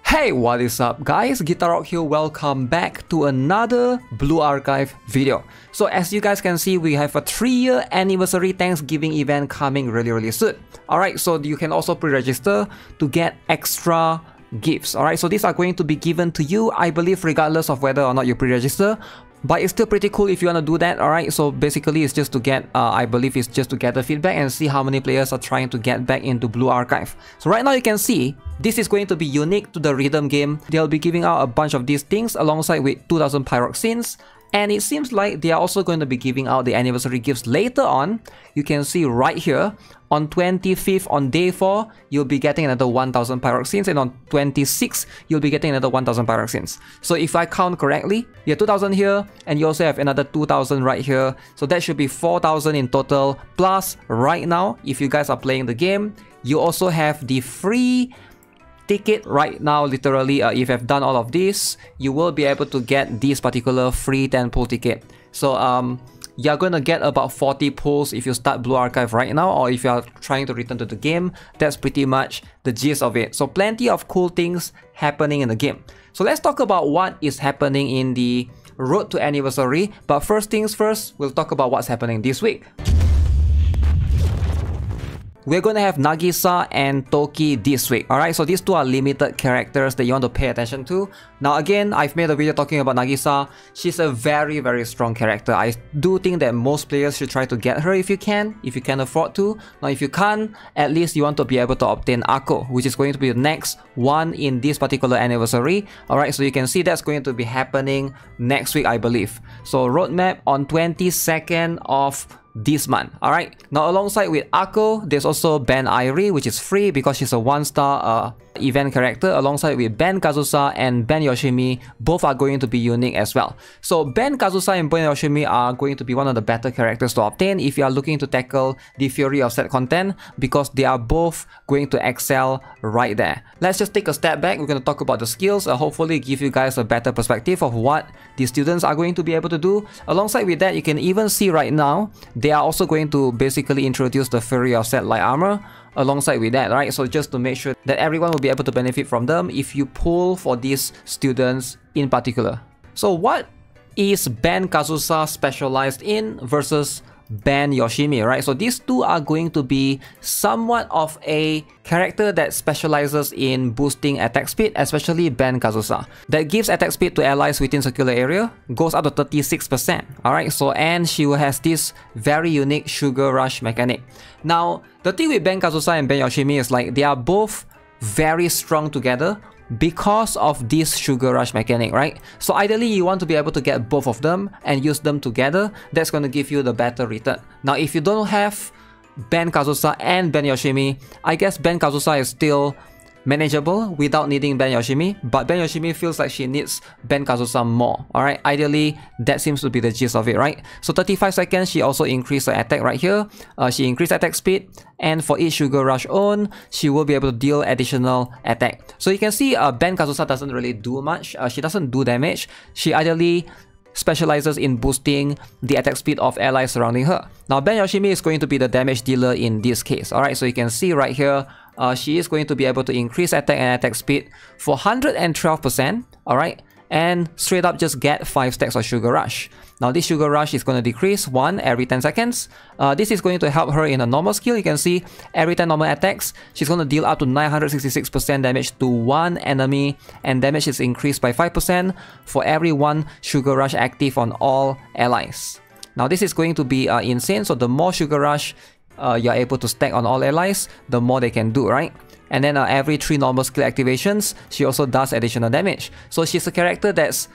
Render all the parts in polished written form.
Hey, what is up guys? Guitar Rock here, welcome back to another Blue Archive video. So as you guys can see, we have a 3-year anniversary Thanksgiving event coming really soon. Alright, so you can also pre-register to get extra gifts. Alright, so these are going to be given to you, I believe, regardless of whether or not you pre-register. But it's still pretty cool if you want to do that, alright? So basically it's just to get, I believe it's just to gather feedback and see how many players are trying to get back into Blue Archive. So right now you can see, this is going to be unique to the rhythm game. They'll be giving out a bunch of these things alongside with 2000 Pyroxenes. And it seems like they are also going to be giving out the anniversary gifts later on. You can see right here, on 25th, on day 4, you'll be getting another 1000 Pyroxenes, and on 26th, you'll be getting another 1000 Pyroxenes. So if I count correctly, you have 2000 here, and you also have another 2000 right here. So that should be 4000 in total. Plus, right now, if you guys are playing the game, you also have the free ticket right now. Literally, if you have done all of this, you will be able to get this particular free 10 pull ticket. So you're gonna get about 40 pulls if you start Blue Archive right now, or if you are trying to return to the game. That's pretty much the gist of it. So plenty of cool things happening in the game. So let's talk about what is happening in the Road to Anniversary. But first things first, we'll talk about what's happening this week. We're going to have Nagisa and Toki this week. Alright, so these two are limited characters that you want to pay attention to. Now again, I've made a video talking about Nagisa. She's a very strong character. I do think that most players should try to get her if you can afford to. Now if you can't, at least you want to be able to obtain Akko, which is going to be the next one in this particular anniversary. Alright, so you can see that's going to be happening next week, I believe. So roadmap on 22nd of this month. Alright, now alongside with Akko, there's also Ben Airi, which is free because she's a 1-star event character, alongside with Ben Kazusa and Ben Yoshimi. Both are going to be unique as well. So Ben Kazusa and Ben Yoshimi are going to be one of the better characters to obtain if you are looking to tackle the Fury of Set content, because they are both going to excel right there. Let's just take a step back. We're going to talk about the skills, hopefully give you guys a better perspective of what the students are going to be able to do. Alongside with that, you can even see right now, they are also going to basically introduce the Fury of Set light armor alongside with that, right? So just to make sure that everyone will be able to benefit from them if you pull for these students in particular. So what is Ben Kazusa specialized in versus Ben Yoshimi, right? So these two are going to be somewhat of a character that specializes in boosting attack speed, especially Ben Kazusa. That gives attack speed to allies within circular area, goes up to 36%. Alright, so and she has this very unique Sugar Rush mechanic. Now, the thing with Ben Kazusa and Ben Yoshimi is like they are both very strong together because of this Sugar Rush mechanic, right? So ideally you want to be able to get both of them and use them together. That's going to give you the better return. Now if you don't have Ben Kazusa and Ben Yoshimi, I guess Ben Kazusa is still manageable without needing Ben Yoshimi, but Ben Yoshimi feels like she needs Ben Kazusa more. Alright, ideally that seems to be the gist of it, right? So 35 seconds, she also increased her attack right here. She increased attack speed, and for each Sugar Rush own, she will be able to deal additional attack. So you can see Ben Kazusa doesn't really do much. She doesn't do damage. She ideally specializes in boosting the attack speed of allies surrounding her. Now Ben Yoshimi is going to be the damage dealer in this case. Alright, so you can see right here, she is going to be able to increase attack and attack speed for 112%, alright, and straight up just get 5 stacks of Sugar Rush. Now this Sugar Rush is going to decrease 1 every 10 seconds. This is going to help her in a normal skill. You can see every 10 normal attacks, she's going to deal up to 966% damage to one enemy, and damage is increased by 5% for every 1 Sugar Rush active on all allies. Now this is going to be insane, so the more Sugar Rush you're able to stack on all allies, the more they can do, right? And then every 3 normal skill activations, she also does additional damage. So she's a character that's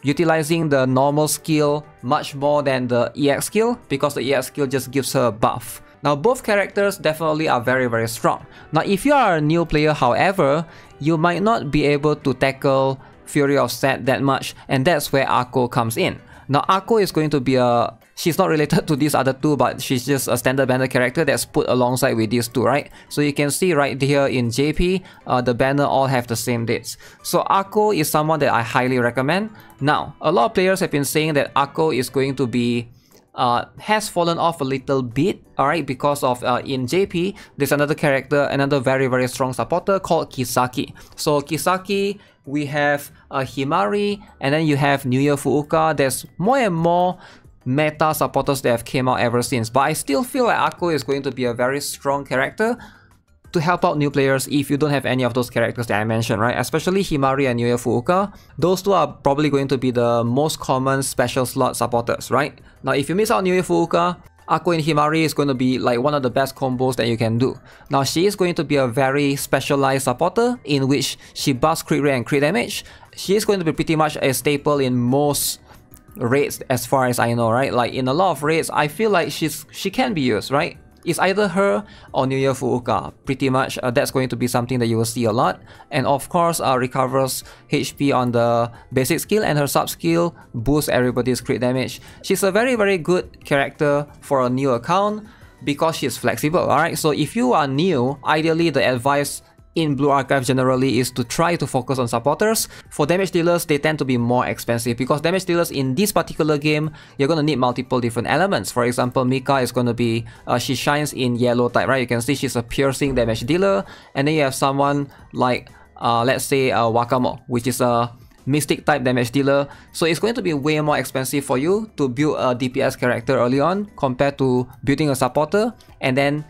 utilizing the normal skill much more than the EX skill, because the EX skill just gives her a buff. Now both characters definitely are very strong. Now if you are a new player, however, you might not be able to tackle Fury of Set that much, and that's where Akko comes in. Now Akko is going to be she's not related to these other two, but she's just a standard banner character that's put alongside with these two, right? So you can see right here in JP, the banner all have the same dates. So Akko is someone that I highly recommend. Now, a lot of players have been saying that Akko is going to be has fallen off a little bit, alright, because of in JP, there's another character, another very strong supporter called Kisaki. So Kisaki, we have Himari, and then you have New Year Fuuka. There's more and more meta supporters that have came out ever since, but I still feel like Akko is going to be a very strong character to help out new players if you don't have any of those characters that I mentioned, right? Especially Himari and New Year Fuuka. Those two are probably going to be the most common special slot supporters, right? Now, if you miss out New Year Fuuka, Akko and Himari is going to be like one of the best combos that you can do. Now, she is going to be a very specialized supporter in which she buffs crit rate and crit damage. She is going to be pretty much a staple in most raids as far as I know, right? Like in a lot of raids, I feel like she can be used, right? It's either her or New Year Fuuka. Pretty much that's going to be something that you will see a lot. And of course, recovers HP on the basic skill, and her sub skill boosts everybody's crit damage. She's a very good character for a new account because she's flexible, alright? So if you are new, ideally the advice in Blue Archive generally is to try to focus on supporters. For damage dealers, they tend to be more expensive because damage dealers in this particular game, you're going to need multiple different elements. For example, Mika is going to be, she shines in yellow type, right? You can see she's a piercing damage dealer. And then you have someone like, let's say Wakamo, which is a mystic type damage dealer. So it's going to be way more expensive for you to build a DPS character early on compared to building a supporter and then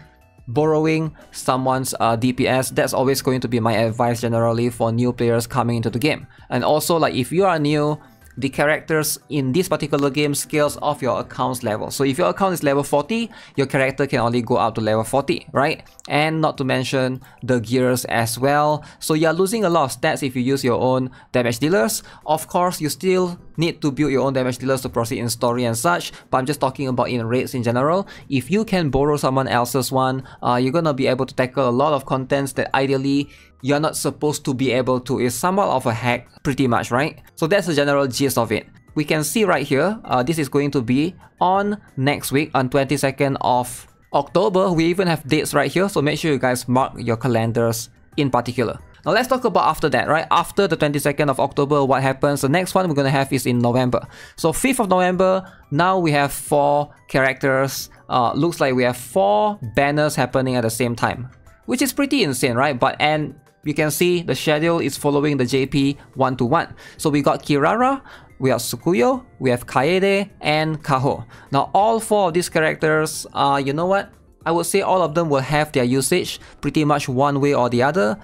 borrowing someone's DPS. That's always going to be my advice generally for new players coming into the game. And also, like, if you are new, the characters in this particular game scales off your account's level. So if your account is level 40, your character can only go up to level 40, right? And not to mention the gears as well. So you're losing a lot of stats if you use your own damage dealers. Of course, you still need to build your own damage dealers to proceed in story and such, but I'm just talking about in raids in general. If you can borrow someone else's one, you're gonna be able to tackle a lot of contents that ideally you're not supposed to be able to. It's somewhat of a hack, pretty much, right? So that's the general gist of it. We can see right here, this is going to be on next week, on 22nd of October. We even have dates right here, so make sure you guys mark your calendars in particular. Now let's talk about after that, right? After the 22nd of October, what happens? The next one we're gonna have is in November. So 5th of November, now we have 4 characters. Looks like we have 4 banners happening at the same time, which is pretty insane, right? And you can see the schedule is following the JP 1-to-1. So we got Kirara, we have Tsukuyo, we have Kaede, and Kaho. Now all 4 of these characters, you know what? I would say all of them will have their usage pretty much one way or the other.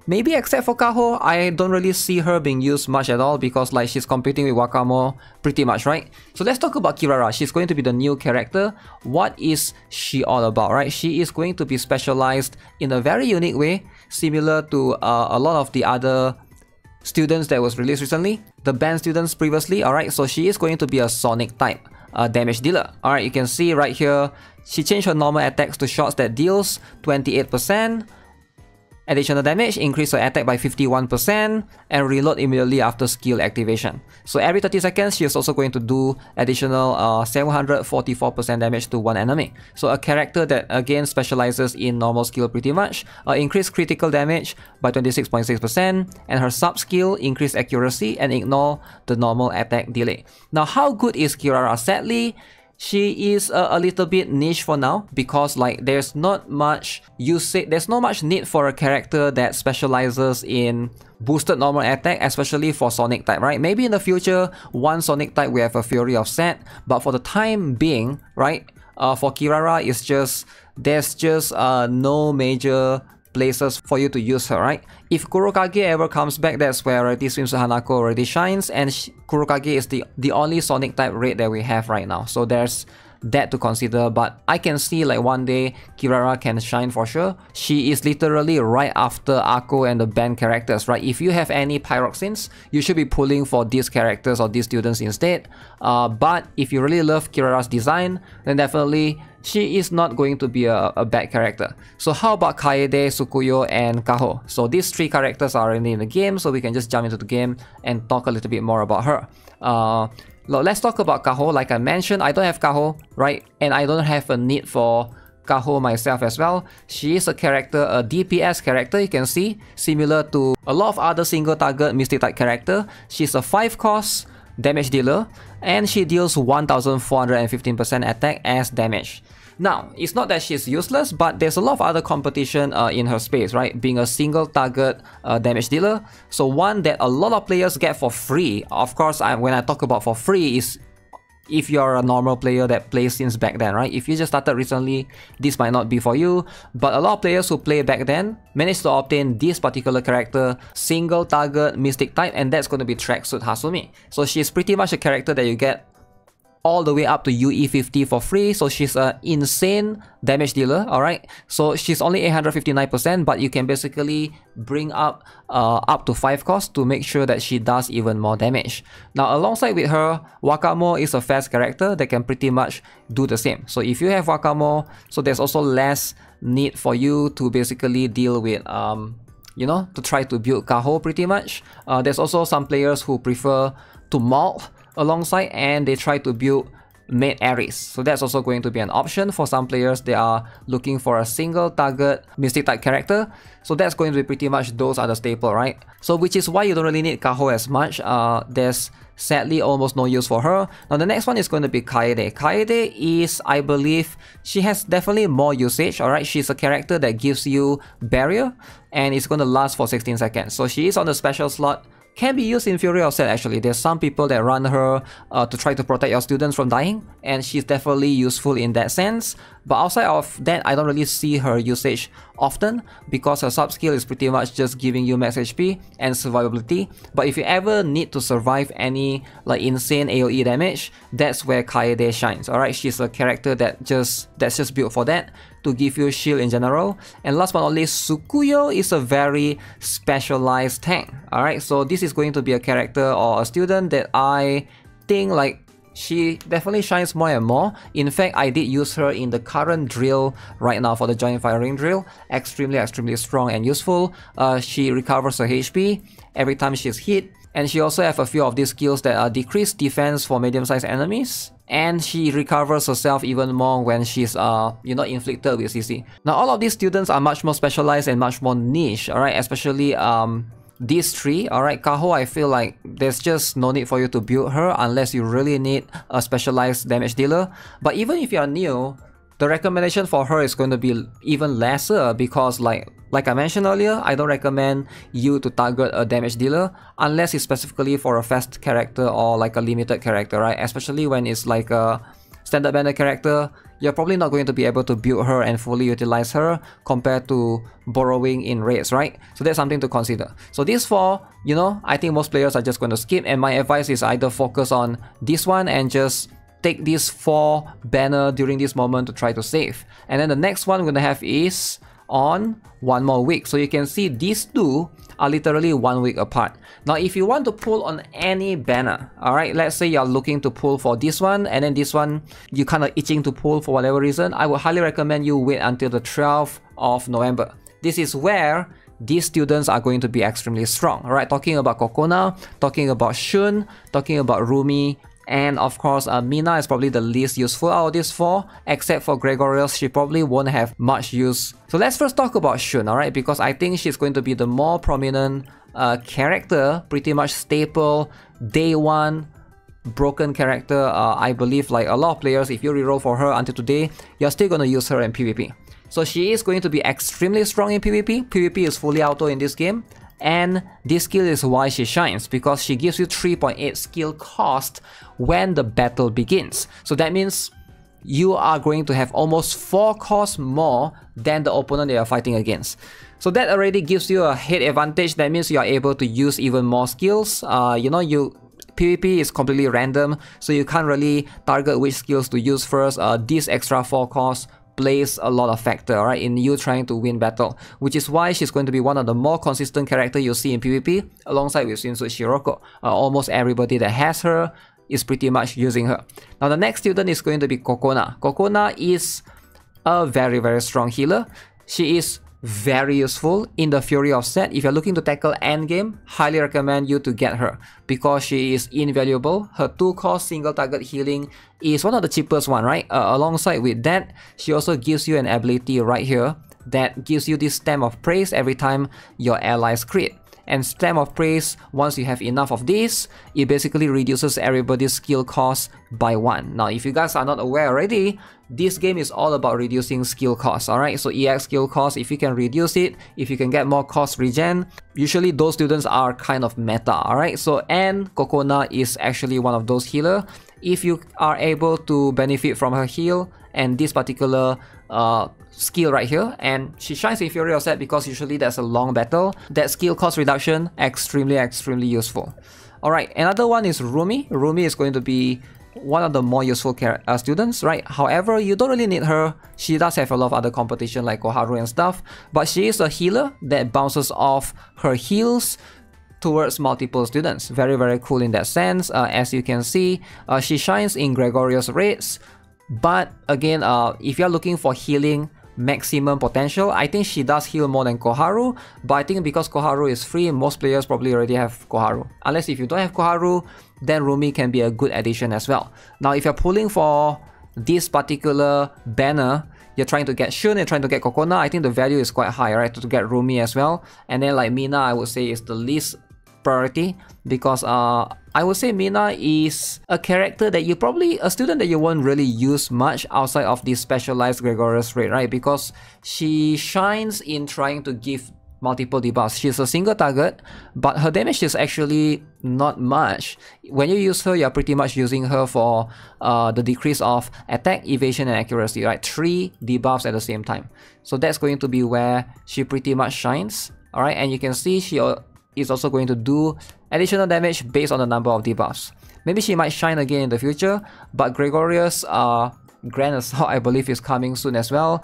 Maybe except for Kaho, I don't really see her being used much at all because like she's competing with Wakamo pretty much, right? So let's talk about Kirara. She's going to be the new character. What is she all about, right? She is going to be specialized in a very unique way, similar to a lot of the other students that was released recently, the banned students previously, alright? So she is going to be a Sonic type damage dealer. Alright, you can see right here, she changed her normal attacks to shots that deals 28%, additional damage, increase her attack by 51%, and reload immediately after skill activation. So every 30 seconds, she is also going to do additional 744% damage to one enemy. So a character that again specializes in normal skill pretty much. Increase critical damage by 26.6%, and her sub skill increase accuracy and ignore the normal attack delay. Now how good is Kirara? Sadly, she is a little bit niche for now because like there's not much usage, there's not much need for a character that specializes in boosted normal attack, especially for Sonic type, right? Maybe in the future, one Sonic type we have a Fury of Set, but for the time being, right, for Kirara, it's just, there's just no major places for you to use her, right? If Kurokage ever comes back, that's where already Swimsuit Hanako already shines, and Kurokage is the only Sonic type raid that we have right now. So there's that to consider, but I can see like one day Kirara can shine for sure. She is literally right after Akko and the banned characters, right? If you have any Pyroxenes, you should be pulling for these characters or these students instead. But if you really love Kirara's design, then definitely she is not going to be a bad character. So how about Kaede, Tsukuyo, and Kaho? So these 3 characters are already in the game, so we can just jump into the game and talk a little bit more about her. Let's talk about Kaho. Like I mentioned, I don't have Kaho, right? And I don't have a need for Kaho myself as well. She is a character, a DPS character, you can see, similar to a lot of other single target Mystic type character. She's a 5 cost damage dealer, and she deals 1415% attack as damage. Now, it's not that she's useless, but there's a lot of other competition in her space, right? Being a single target damage dealer. So one that a lot of players get for free. Of course, when I talk about for free is if you're a normal player that plays since back then, right? If you just started recently, this might not be for you. But a lot of players who play back then managed to obtain this particular character, single target mystic type, and that's going to be Tracksuit Hasumi. So she's pretty much a character that you get all the way up to UE50 for free. So she's an insane damage dealer, alright? So she's only 859%, but you can basically bring up to 5 cost to make sure that she does even more damage. Now, alongside with her, Wakamo is a fast character that can pretty much do the same. So if you have Wakamo, so there's also less need for you to basically deal with you know, to try to build Kaho pretty much. There's also some players who prefer to malt alongside and they try to build Maid Ares. So that's also going to be an option for some players. They are looking for a single target mystic type character. So that's going to be pretty much those are the staple, right? So which is why you don't really need Kaho as much. There's sadly almost no use for her. Now the next one is going to be Kaede. Kaede is, I believe, she has definitely more usage, alright? She's a character that gives you barrier and it's going to last for 16 seconds. So she is on the special slot. Can be used in Fury of Set actually. There's some people that run her to try to protect your students from dying, and she's definitely useful in that sense. But outside of that, I don't really see her usage often because her sub skill is pretty much just giving you max HP and survivability. But if you ever need to survive any like insane AoE damage, that's where Kaede shines. Alright, she's a character that's just built for that, to give you shield in general. And last but not least, Tsukuyo is a very specialized tank. Alright, so this is going to be a character or a student that I think like she definitely shines more and more. In fact, I did use her in the current drill right now for the Joint Firing drill. Extremely strong and useful. She recovers her HP every time she's hit. And she also have a few of these skills that are decreased defense for medium-sized enemies. And she recovers herself even more when she's you know, inflicted with CC. Now all of these students are much more specialized and much more niche, alright, especially these three, alright. Kaho, I feel like there's just no need for you to build her unless you really need a specialized damage dealer. But even if you're new, the recommendation for her is going to be even lesser because like I mentioned earlier, I don't recommend you to target a damage dealer unless it's specifically for a fast character or like a limited character, right? Especially when it's like a standard banner character, you're probably not going to be able to build her and fully utilize her compared to borrowing in raids, right? So that's something to consider. So these four, you know, I think most players are just going to skip, and my advice is either focus on this one and just take these 4 banner during this moment to try to save. And then the next one we're going to have is on 1 more week. So you can see these two are literally 1 week apart. Now if you want to pull on any banner, alright, let's say you're looking to pull for this one and then this one you kind of itching to pull for whatever reason, I would highly recommend you wait until the 12th of November. This is where these students are going to be extremely strong, alright? Talking about Kokona, talking about Shun, talking about Rumi, and of course, Mina is probably the least useful out of these 4, except for Gregorius. She probably won't have much use. So let's first talk about Shun, alright? Because I think she's going to be the more prominent character, pretty much staple, day 1, broken character. I believe like a lot of players, if you reroll for her until today, you're still going to use her in PvP. So she is going to be extremely strong in PvP. PvP is fully auto in this game. And this skill is why she shines, because she gives you 3.8 skill cost when the battle begins. So that means you are going to have almost 4 cost more than the opponent they are fighting against. So that already gives you a head advantage. That means you are able to use even more skills. You know, PvP is completely random, so you can't really target which skills to use first. This extra 4 cost plays a lot of factor, right, in you trying to win battle, which is why she's going to be one of the more consistent characters you'll see in PvP, alongside with Shinsu Shiroko. Almost everybody that has her is pretty much using her. Now the next student is going to be Kokona. Kokona is a very strong healer. She is very useful in the Fury of Set. If you're looking to tackle endgame, highly recommend you to get her because she is invaluable. Her 2-cost single target healing is one of the cheapest one, right? Alongside with that, she also gives you an ability right here that gives you this stamp of praise every time your allies crit. And Stamp of Praise, once you have enough of this, it basically reduces everybody's skill cost by 1. Now, if you guys are not aware already, this game is all about reducing skill costs, alright? So EX skill cost, if you can reduce it, if you can get more cost regen, usually those students are kind of meta, alright? So, and Kokona is actually one of those healer. If you are able to benefit from her heal and this particular skill right here, and she shines in Fury of Set because usually that's a long battle, that skill cost reduction, extremely useful. Alright, another one is Rumi. Rumi is going to be one of the more useful students, right? However, you don't really need her. She does have a lot of other competition like Koharu and stuff, but she is a healer that bounces off her heals towards multiple students. Very cool in that sense. As you can see, she shines in Gregorious raids, but again, if you're looking for healing maximum potential, I think she does heal more than Koharu, but I think because Koharu is free, most players probably already have Koharu. Unless if you don't have Koharu, then Rumi can be a good addition as well. Now, if you're pulling for this particular banner, you're trying to get Shun and trying to get Kokona, I think the value is quite high, right? To get Rumi as well. And then like Mina, I would say is the least priority because I would say Mina is a character that you probably, a student that you won't really use much outside of this specialized Gregorious raid, right? Because she shines in trying to give multiple debuffs. She's a single target, but her damage is actually not much. When you use her, you're pretty much using her for the decrease of attack, evasion, and accuracy, right? 3 debuffs at the same time. So that's going to be where she pretty much shines, alright? And you can see she is also going to do additional damage based on the number of debuffs. Maybe she might shine again in the future, but Gregorious Grand Assault, I believe, is coming soon as well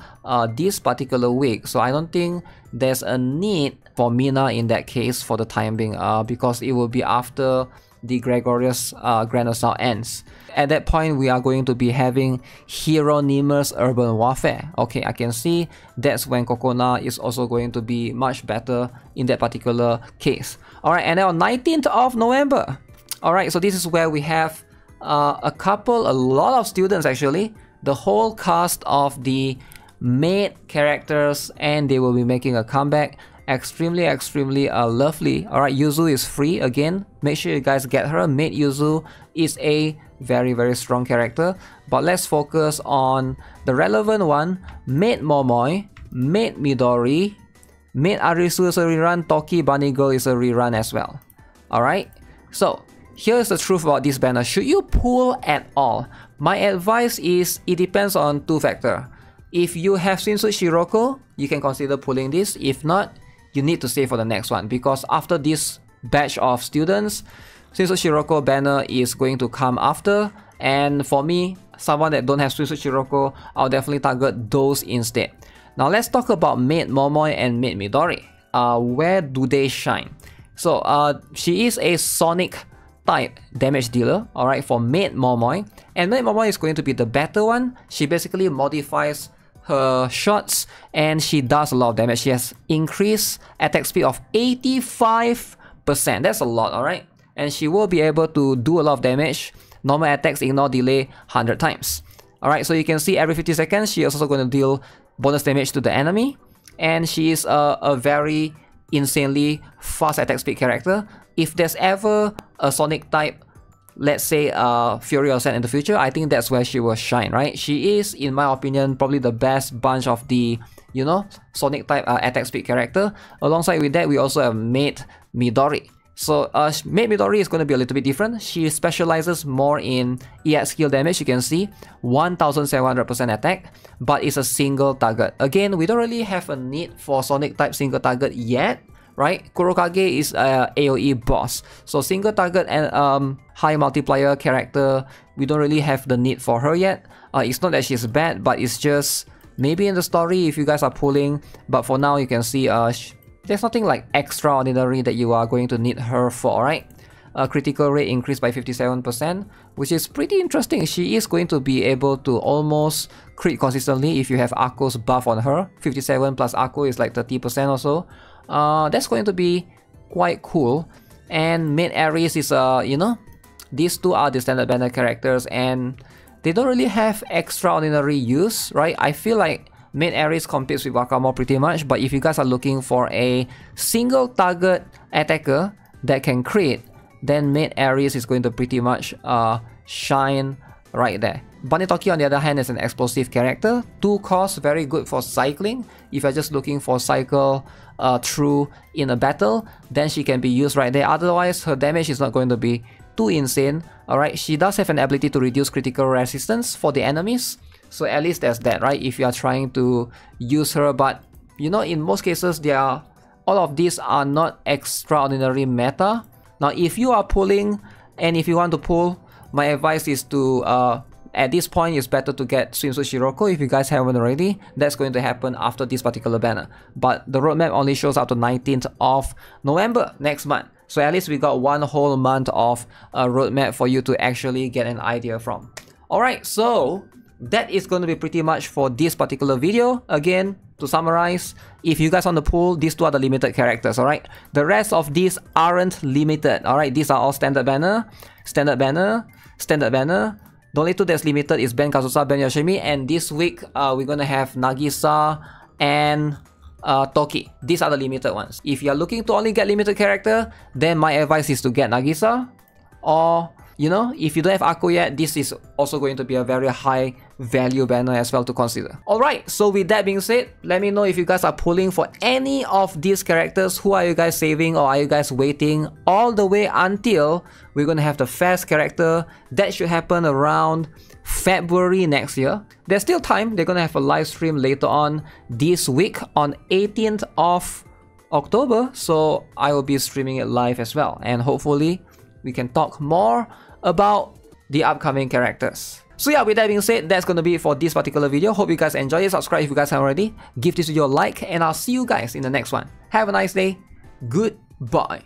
this particular week. So I don't think there's a need for Mina in that case for the time being, because it will be after the Gregorious Grand Assault ends. At that point, we are going to be having Hieronymus Urban Warfare. Okay, I can see that's when Kokona is also going to be much better in that particular case. Alright, and then on 19th of November. Alright, so this is where we have a lot of students actually. The whole cast of the maid characters, and they will be making a comeback. Extremely lovely. Alright, Yuzu is free again. Make sure you guys get her. Maid Yuzu is a very strong character, but let's focus on the relevant one. Maid Momoi, Maid Midori, Maid Arisu is a rerun, Toki Bunny Girl is a rerun as well. Alright, so here's the truth about this banner. Should you pull at all? My advice is it depends on 2 factors. If you have Swimsuit Shiroko, you can consider pulling this. If not, you need to save for the next one, because after this batch of students, Swimsuit Shiroko banner is going to come after, and for me, someone that don't have Swimsuit Shiroko, I'll definitely target those instead. Now let's talk about Maid Momoi and Maid Midori. Where do they shine? So she is a Sonic type damage dealer, alright, for Maid Momoi, and Maid Momoi is going to be the better one. She basically modifies her shots and she does a lot of damage. She has increased attack speed of 85%. That's a lot, alright? And she will be able to do a lot of damage. Normal attacks, ignore, delay 100 times. Alright, so you can see every 50 seconds she is also going to deal bonus damage to the enemy. And she is a very insanely fast attack speed character. If there's ever a Sonic type, let's say Fury of Set in the future, I think that's where she will shine, right? She is, in my opinion, probably the best bunch of the, you know, Sonic type attack speed character. Alongside with that, we also have Maid Midori. So Maid Midori is going to be a little bit different. She specializes more in EX skill damage. You can see 1700% attack, but it's a single target. Again, we don't really have a need for Sonic type single target yet, right? Kurokage is a AoE boss, so single target and high multiplier character, we don't really have the need for her yet. It's not that she's bad, but it's just maybe in the story if you guys are pulling. But for now, you can see there's nothing like extraordinary that you are going to need her for, right? Critical rate increased by 57%, which is pretty interesting. She is going to be able to almost crit consistently if you have Akko's buff on her. 57 plus Akko is like 30% or so. That's going to be quite cool. And Maid Aries is you know, these two are the standard banner characters and they don't really have extraordinary use, right? I feel like Maid Ares competes with Wakamo pretty much, but if you guys are looking for a single target attacker that can crit, then Maid Ares is going to pretty much shine right there. Bunny Toki on the other hand is an explosive character, 2 cost, very good for cycling. If you're just looking for cycle through in a battle, then she can be used right there. Otherwise, her damage is not going to be too insane. Alright, she does have an ability to reduce critical resistance for the enemies, so at least there's that, right? If you are trying to use her, but you know, in most cases, all of these are not extraordinary meta. Now, if you are pulling, and if you want to pull, my advice is to, at this point, it's better to get Swimsuit Shiroko if you guys haven't already. That's going to happen after this particular banner. But the roadmap only shows up to 19th of November next month. So at least we got 1 whole month of a roadmap for you to actually get an idea from. Alright, so that is going to be pretty much for this particular video. Again, to summarize, if you guys want to pull, these 2 are the limited characters, alright? The rest of these aren't limited, alright? These are all standard banner, standard banner, standard banner. The only 2 that's limited is Ben Kazusa, Ben Yoshimi, and this week we're gonna have Nagisa and Toki. These are the limited ones. If you're looking to only get limited character, then my advice is to get Nagisa, or you know, if you don't have Akko yet, this is also going to be a very high value banner as well to consider. Alright, so with that being said, let me know if you guys are pulling for any of these characters. Who are you guys saving, or are you guys waiting all the way until we're gonna have the fast character? That should happen around February next year. There's still time. They're gonna have a live stream later on this week on 18th of October, so I will be streaming it live as well, and hopefully we can talk more about the upcoming characters. So yeah, with that being said, that's gonna be it for this particular video. Hope you guys enjoyed it. Subscribe if you guys haven't already. Give this video a like, and I'll see you guys in the next one. Have a nice day. Goodbye.